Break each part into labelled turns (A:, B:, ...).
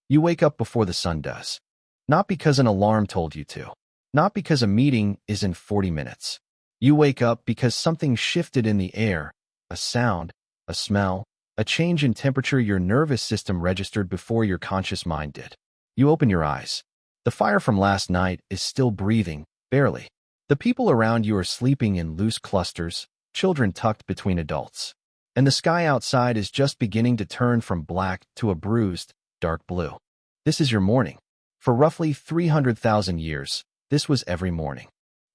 A: You wake up before the sun does. Not because an alarm told you to. Not because a meeting is in 40 minutes. You wake up because something shifted in the air, a sound, a smell, a change in temperature your nervous system registered before your conscious mind did. You open your eyes. The fire from last night is still breathing, barely. The people around you are sleeping in loose clusters, children tucked between adults. And the sky outside is just beginning to turn from black to a bruised, dark blue. This is your morning. For roughly 300,000 years, this was every morning.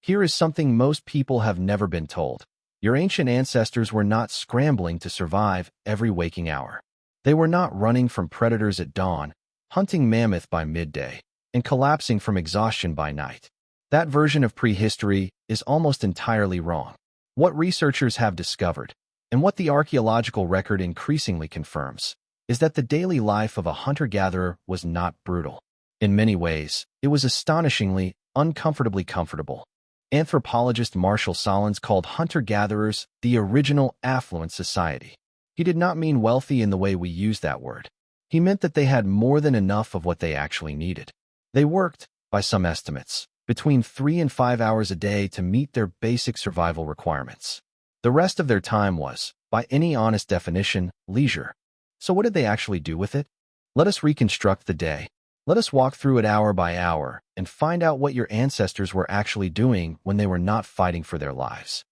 A: Here is something most people have never been told. Your ancient ancestors were not scrambling to survive every waking hour. They were not running from predators at dawn, hunting mammoth by midday, and collapsing from exhaustion by night. That version of prehistory is almost entirely wrong. What researchers have discovered, and what the archaeological record increasingly confirms, is that the daily life of a hunter-gatherer was not brutal. In many ways, it was astonishingly, uncomfortably comfortable. Anthropologist Marshall Solins called hunter-gatherers the original affluent society. He did not mean wealthy in the way we use that word. He meant that they had more than enough of what they actually needed. They worked, by some estimates, between 3 and 5 hours a day to meet their basic survival requirements. The rest of their time was, by any honest definition, leisure. So what did they actually do with it? Let us reconstruct the day. Let us walk through it hour by hour and find out what your ancestors were actually doing when they were not fighting for their lives.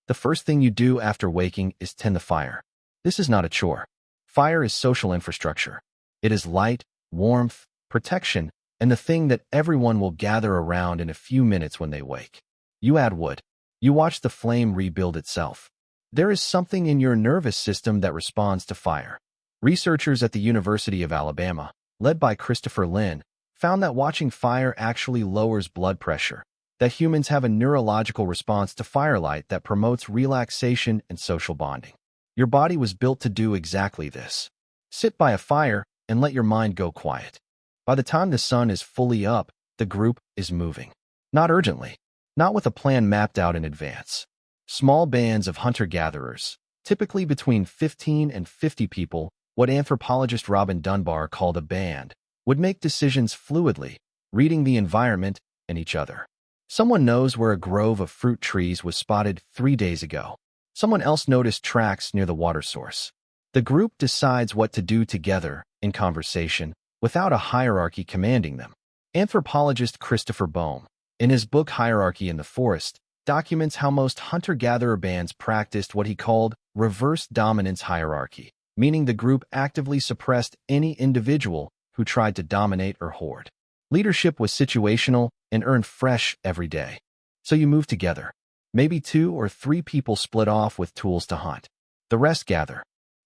A: The first thing you do after waking is tend the fire. This is not a chore. Fire is social infrastructure. It is light, warmth, protection, and the thing that everyone will gather around in a few minutes when they wake. You add wood. You watch the flame rebuild itself. There is something in your nervous system that responds to fire. Researchers at the University of Alabama, led by Christopher Lynn, found that watching fire actually lowers blood pressure, that humans have a neurological response to firelight that promotes relaxation and social bonding. Your body was built to do exactly this. Sit by a fire and let your mind go quiet. By the time the sun is fully up, the group is moving. Not urgently, not with a plan mapped out in advance. Small bands of hunter-gatherers, typically between 15 and 50 people, what anthropologist Robin Dunbar called a band, would make decisions fluidly, reading the environment and each other. Someone knows where a grove of fruit trees was spotted 3 days ago. Someone else noticed tracks near the water source. The group decides what to do together, in conversation, without a hierarchy commanding them. Anthropologist Christopher Boehm, in his book Hierarchy in the Forest, documents how most hunter-gatherer bands practiced what he called reverse dominance hierarchy, meaning the group actively suppressed any individual who tried to dominate or hoard. Leadership was situational and earned fresh every day. So you move together. Maybe 2 or 3 people split off with tools to hunt. The rest gather.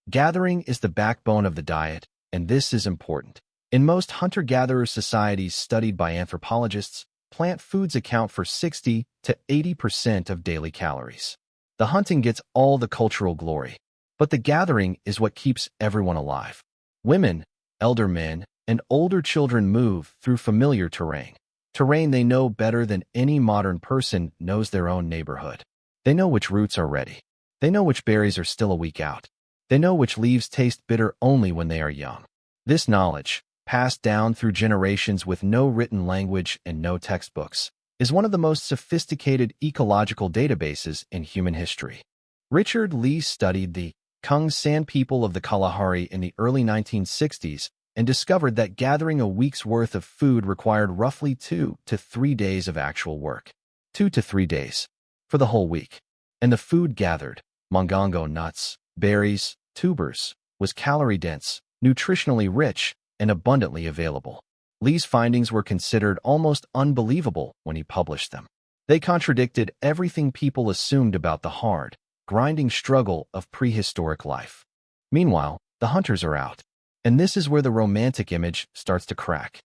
A: Gathering is the backbone of the diet, and this is important. In most hunter-gatherer societies studied by anthropologists, plant foods account for 60 to 80% of daily calories. The hunting gets all the cultural glory, but the gathering is what keeps everyone alive. Women, elder men, and older children move through familiar terrain. Terrain they know better than any modern person knows their own neighborhood. They know which roots are ready. They know which berries are still a week out. They know which leaves taste bitter only when they are young. This knowledge, passed down through generations with no written language and no textbooks, is one of the most sophisticated ecological databases in human history. Richard Lee studied the Kung San people of the Kalahari in the early 1960s and discovered that gathering a week's worth of food required roughly 2 to 3 days of actual work. 2 to 3 days. For the whole week. And the food gathered, mongongo nuts, berries, tubers, was calorie-dense, nutritionally rich, and abundantly available. Lee's findings were considered almost unbelievable when he published them. They contradicted everything people assumed about the hard, grinding struggle of prehistoric life. Meanwhile, the hunters are out. And this is where the romantic image starts to crack.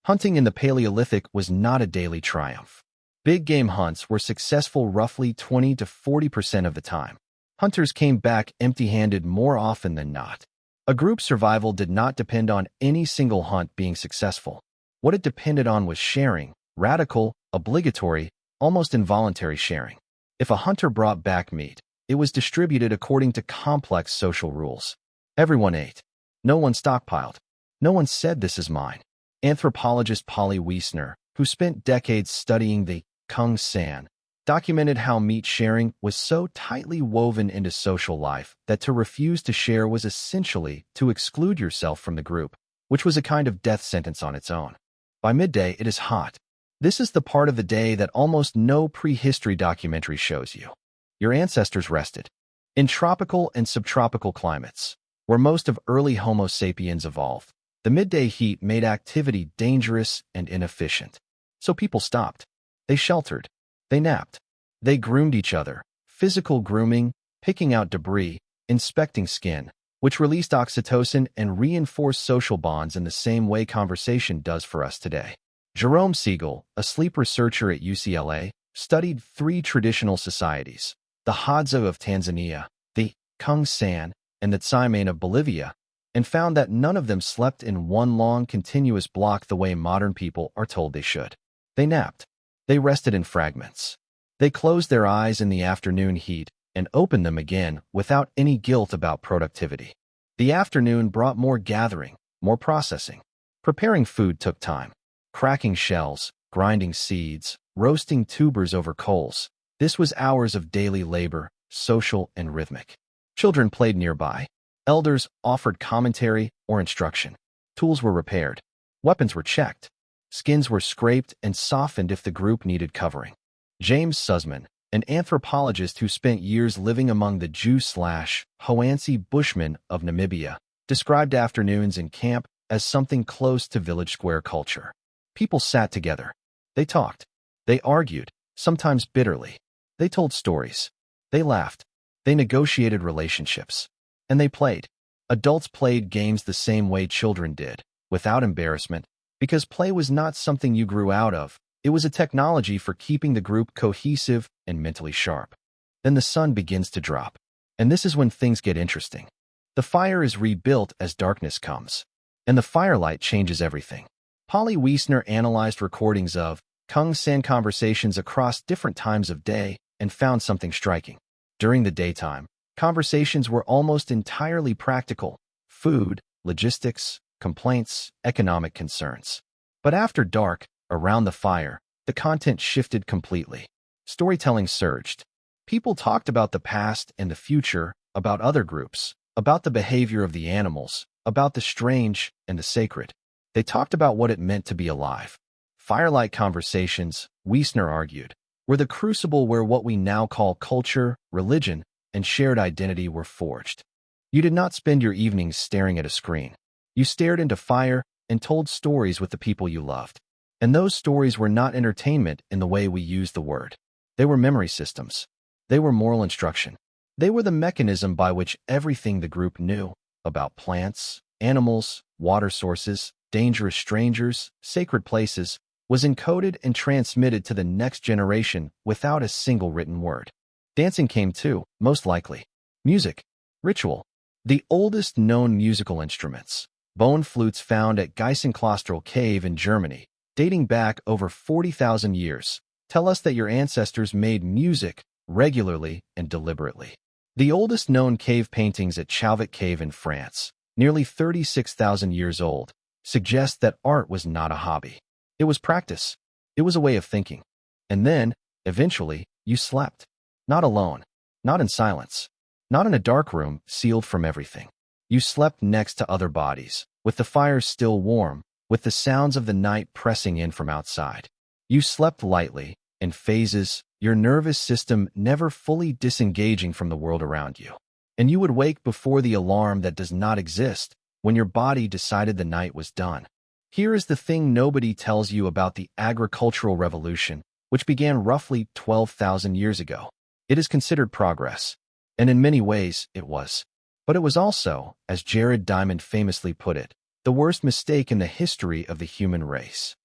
A: Hunting in the Paleolithic was not a daily triumph. Big game hunts were successful roughly 20 to 40% of the time. Hunters came back empty-handed more often than not. A group's survival did not depend on any single hunt being successful. What it depended on was sharing, radical, obligatory, almost involuntary sharing. If a hunter brought back meat, it was distributed according to complex social rules. Everyone ate. No one stockpiled. No one said this is mine. Anthropologist Polly Wiesner, who spent decades studying the Kung San, documented how meat sharing was so tightly woven into social life that to refuse to share was essentially to exclude yourself from the group, which was a kind of death sentence on its own. By midday, it is hot. This is the part of the day that almost no prehistory documentary shows you. Your ancestors rested. In tropical and subtropical climates, where most of early Homo sapiens evolved, the midday heat made activity dangerous and inefficient. So people stopped. They sheltered. They napped. They groomed each other. Physical grooming, picking out debris, inspecting skin, which released oxytocin and reinforced social bonds in the same way conversation does for us today. Jerome Siegel, a sleep researcher at UCLA, studied 3 traditional societies, the Hadza of Tanzania, the Kung San, and the Tsimane of Bolivia, and found that none of them slept in one long continuous block the way modern people are told they should. They napped. They rested in fragments. They closed their eyes in the afternoon heat and opened them again without any guilt about productivity. The afternoon brought more gathering, more processing. Preparing food took time. Cracking shells, grinding seeds, roasting tubers over coals. This was hours of daily labor, social and rhythmic. Children played nearby. Elders offered commentary or instruction. Tools were repaired. Weapons were checked. Skins were scraped and softened if the group needed covering. James Sussman, an anthropologist who spent years living among the Jew/Hoansi Bushmen of Namibia, described afternoons in camp as something close to village square culture. People sat together. They talked. They argued, sometimes bitterly. They told stories. They laughed. They negotiated relationships. And they played. Adults played games the same way children did, without embarrassment, because play was not something you grew out of. It was a technology for keeping the group cohesive and mentally sharp. Then the sun begins to drop. And this is when things get interesting. The fire is rebuilt as darkness comes. And the firelight changes everything. Polly Wiesner analyzed recordings of Kung San conversations across different times of day and found something striking. During the daytime, conversations were almost entirely practical: food, logistics, complaints, economic concerns. But after dark, around the fire, the content shifted completely. Storytelling surged. People talked about the past and the future, about other groups, about the behavior of the animals, about the strange and the sacred. They talked about what it meant to be alive. Firelight conversations, Wiesner argued, were the crucible where what we now call culture, religion, and shared identity were forged. You did not spend your evenings staring at a screen. You stared into fire and told stories with the people you loved. And those stories were not entertainment in the way we use the word. They were memory systems. They were moral instruction. They were the mechanism by which everything the group knew about plants, animals, water sources, dangerous strangers, sacred places, was encoded and transmitted to the next generation without a single written word. Dancing came too, most likely. Music. Ritual. The oldest known musical instruments, bone flutes found at Geisenklostral Cave in Germany, dating back over 40,000 years, tell us that your ancestors made music regularly and deliberately. The oldest known cave paintings at Chauvet Cave in France, nearly 36,000 years old, suggest that art was not a hobby. It was practice. It was a way of thinking. And then, eventually, you slept. Not alone. Not in silence. Not in a dark room, sealed from everything. You slept next to other bodies, with the fire still warm, with the sounds of the night pressing in from outside. You slept lightly, in phases, your nervous system never fully disengaging from the world around you. And you would wake before the alarm that does not exist, when your body decided the night was done. Here is the thing nobody tells you about the agricultural revolution, which began roughly 12,000 years ago. It is considered progress, and in many ways it was. But it was also, as Jared Diamond famously put it, the worst mistake in the history of the human race.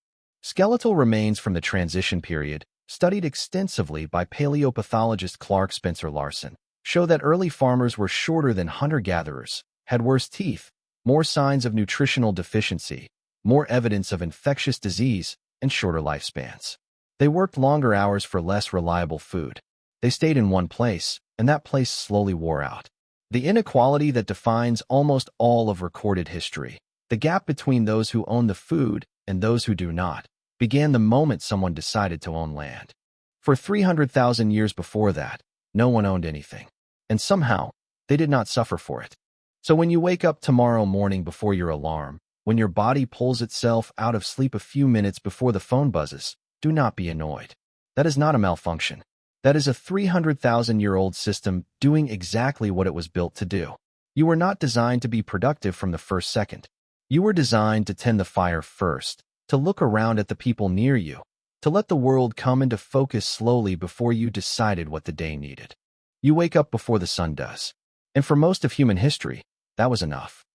A: Skeletal remains from the transition period, studied extensively by paleopathologist Clark Spencer Larson, show that early farmers were shorter than hunter-gatherers, had worse teeth, more signs of nutritional deficiency, more evidence of infectious disease, and shorter lifespans. They worked longer hours for less reliable food. They stayed in one place, and that place slowly wore out. The inequality that defines almost all of recorded history, The gap between those who own the food and those who do not began the moment someone decided to own land. For 300,000 years before that, no one owned anything, and somehow they did not suffer for it. So when you wake up tomorrow morning before your alarm, when your body pulls itself out of sleep a few minutes before the phone buzzes, do not be annoyed. That is not a malfunction. That is a 300,000-year-old system doing exactly what it was built to do. You were not designed to be productive from the first second. You were designed to tend the fire first, to look around at the people near you, to let the world come into focus slowly before you decided what the day needed. You wake up before the sun does. And for most of human history, that was enough.